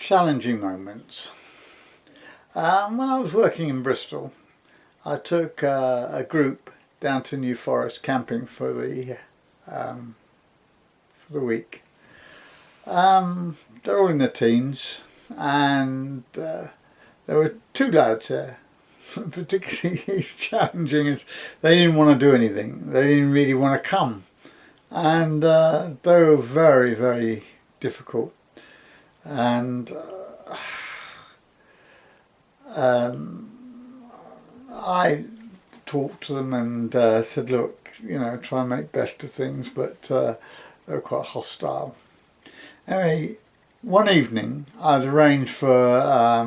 Challenging moments. When I was working in Bristol, I took a group down to New Forest camping for the week. They're all in their teens, and there were two lads there. Particularly challenging as they didn't want to do anything. They didn't really want to come, and they were very, very difficult. And I talked to them and said, look, try and make best of things, but they were quite hostile. Anyway, one evening I'd arranged for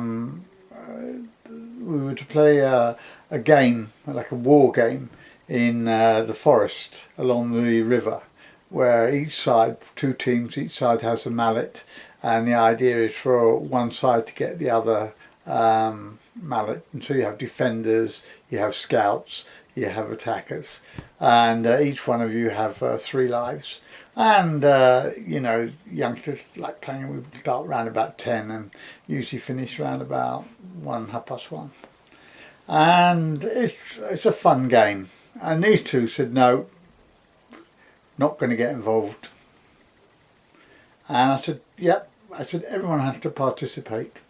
we were to play a game, like a war game, in the forest along the river, where each side, two teams, each side has a mallet, and the idea is for one side to get the other mallet. And so you have defenders, you have scouts, you have attackers, and each one of you have 3 lives. And youngsters like playing. We start around about 10 and usually finish around about 1:30. And it's a fun game. And these two said no, not going to get involved. And I said, yep. I said everyone has to participate.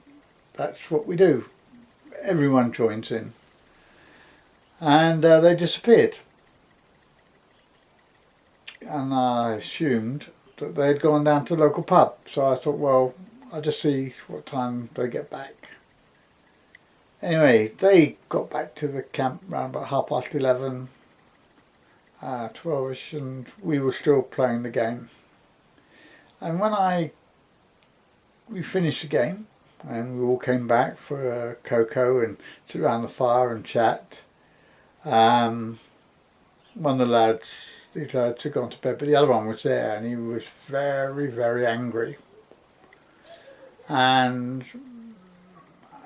That's what we do. Everyone joins in. And they disappeared. And I assumed that they had gone down to the local pub. So I thought, well, I'll just see what time they get back. Anyway, they got back to the camp around about 11:30, 12ish, and we were still playing the game. And when we finished the game, and we all came back for a cocoa and sit around the fire and chat, one of the lads, these lads had gone to bed, but the other one was there, and he was very, very angry. And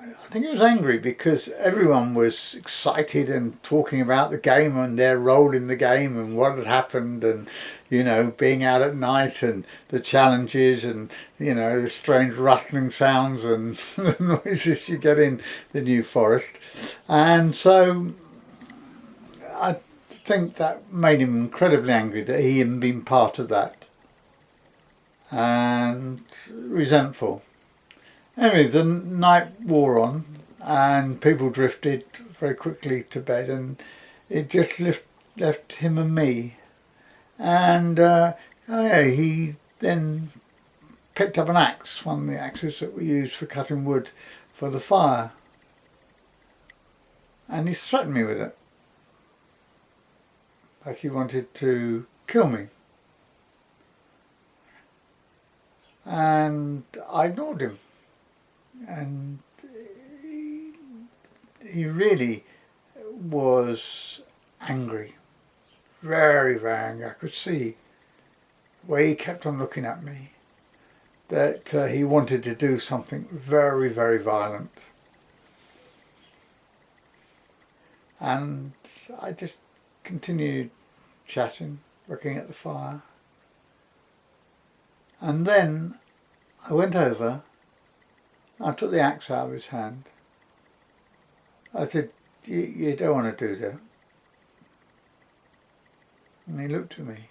I think he was angry because everyone was excited and talking about the game and their role in the game and what had happened, and being out at night and the challenges and the strange rustling sounds and the noises you get in the New Forest. And so I think that made him incredibly angry that he hadn't been part of that, and resentful. Anyway, the night wore on and people drifted very quickly to bed, and it just left him and me. And he then picked up an axe, one of the axes that we used for cutting wood for the fire, and he threatened me with it, like he wanted to kill me. And I ignored him. And he really was angry, very, very angry. I could see the way he kept on looking at me that he wanted to do something very, very violent. And I just continued chatting, looking at the fire. And then I went over, I took the axe out of his hand. I said, you don't want to do that. And he looked at me.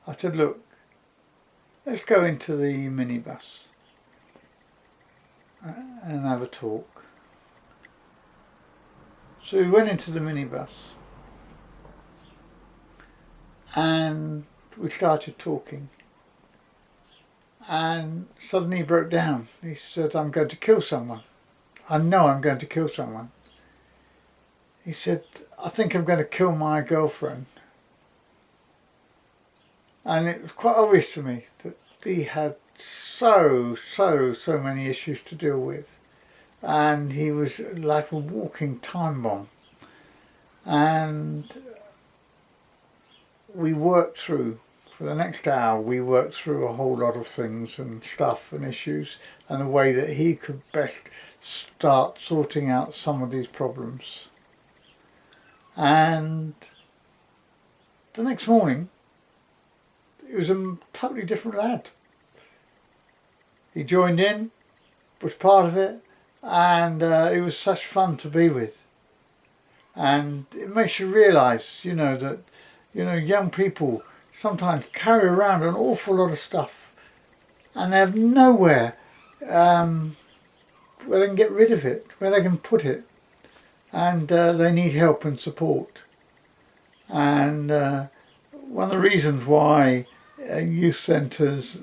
I said, look, let's go into the minibus and have a talk. So we went into the minibus and we started talking. And suddenly he broke down. He said, I'm going to kill someone. I know I'm going to kill someone. He said, I think I'm going to kill my girlfriend. And it was quite obvious to me that he had so many issues to deal with. And he was like a walking time bomb. And we worked through, for the next hour, we worked through a whole lot of things and stuff and issues, and a way that he could best start sorting out some of these problems. And the next morning, he was a totally different lad. he joined in, was part of it, and it was such fun to be with. And it makes you realise, that, young people sometimes carry around an awful lot of stuff and they have nowhere where they can get rid of it, where they can put it. And they need help and support. And one of the reasons why youth centres,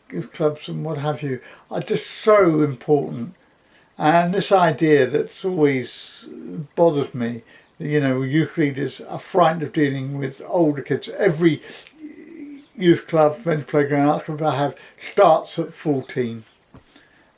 youth clubs and what have you are just so important. And this idea that's always bothered me, youth leaders are frightened of dealing with older kids. Every youth club, men's playground, art club I have starts at 14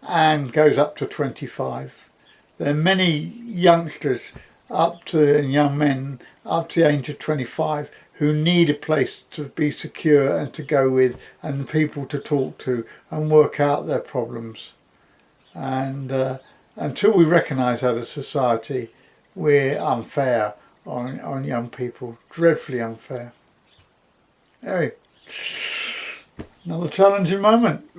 and goes up to 25. There are many youngsters and young men up to the age of 25 who need a place to be secure and to go with and people to talk to and work out their problems. And until we recognise that as society, we're unfair on young people, dreadfully unfair. Anyway, another challenging moment.